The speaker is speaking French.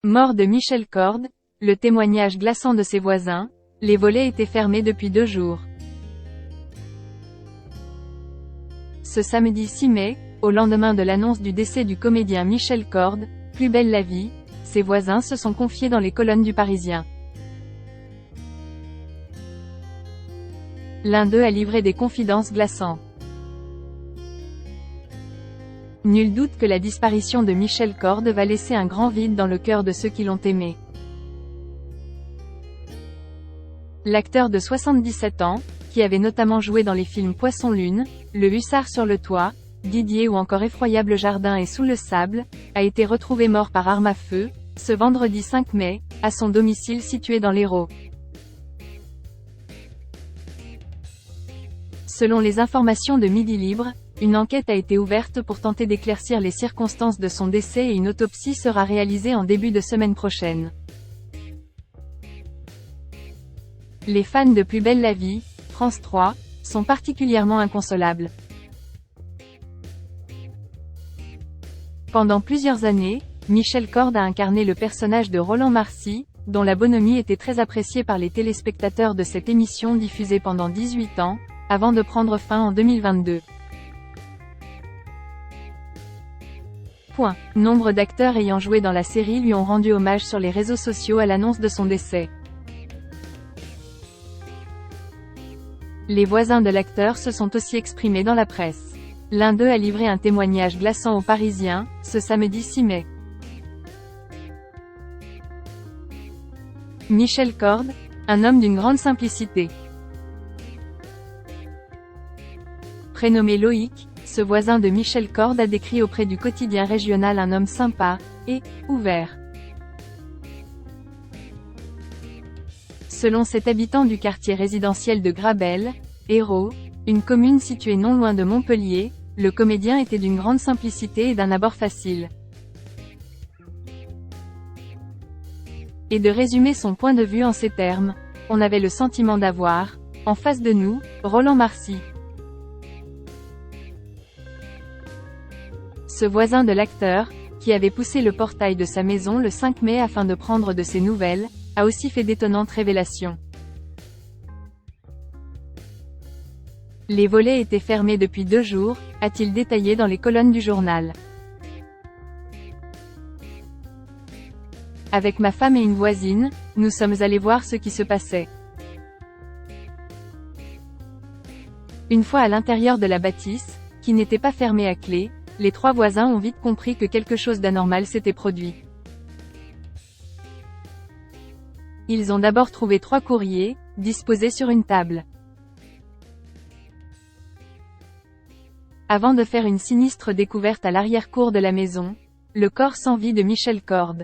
Mort de Michel Corde, le témoignage glaçant de ses voisins, les volets étaient fermés depuis 2 jours. Ce samedi 6 mai, au lendemain de l'annonce du décès du comédien Michel Corde, Plus belle la vie, ses voisins se sont confiés dans les colonnes du Parisien. L'un d'eux a livré des confidences glaçantes. Nul doute que la disparition de Michel Corde va laisser un grand vide dans le cœur de ceux qui l'ont aimé. L'acteur de 77 ans, qui avait notamment joué dans les films Poisson-Lune, Le Hussard sur le toit, Didier ou encore Effroyable jardin et Sous le sable, a été retrouvé mort par arme à feu, ce vendredi 5 mai, à son domicile situé dans l'Hérault. Selon les informations de Midi Libre, une enquête a été ouverte pour tenter d'éclaircir les circonstances de son décès et une autopsie sera réalisée en début de semaine prochaine. Les fans de Plus belle la vie, France 3, sont particulièrement inconsolables. Pendant plusieurs années, Michel Corde a incarné le personnage de Roland Marcy, dont la bonhomie était très appréciée par les téléspectateurs de cette émission diffusée pendant 18 ans, avant de prendre fin en 2022. Nombre d'acteurs ayant joué dans la série lui ont rendu hommage sur les réseaux sociaux à l'annonce de son décès. Les voisins de l'acteur se sont aussi exprimés dans la presse. L'un d'eux a livré un témoignage glaçant aux Parisiens, ce samedi 6 mai. Michel Corde, un homme d'une grande simplicité. Prénommé Loïc, ce voisin de Michel Corde a décrit auprès du quotidien régional un homme sympa, et ouvert. Selon cet habitant du quartier résidentiel de Grabel, Hérault, une commune située non loin de Montpellier, le comédien était d'une grande simplicité et d'un abord facile. Et de résumer son point de vue en ces termes, on avait le sentiment d'avoir, en face de nous, Roland Marcy. Ce voisin de l'acteur, qui avait poussé le portail de sa maison le 5 mai afin de prendre de ses nouvelles, a aussi fait d'étonnantes révélations. Les volets étaient fermés depuis 2 jours, a-t-il détaillé dans les colonnes du journal. Avec ma femme et une voisine, nous sommes allés voir ce qui se passait. Une fois à l'intérieur de la bâtisse, qui n'était pas fermée à clé, les 3 voisins ont vite compris que quelque chose d'anormal s'était produit. Ils ont d'abord trouvé 3 courriers, disposés sur une table. Avant de faire une sinistre découverte à l'arrière-cour de la maison, le corps sans vie de Michel Corde.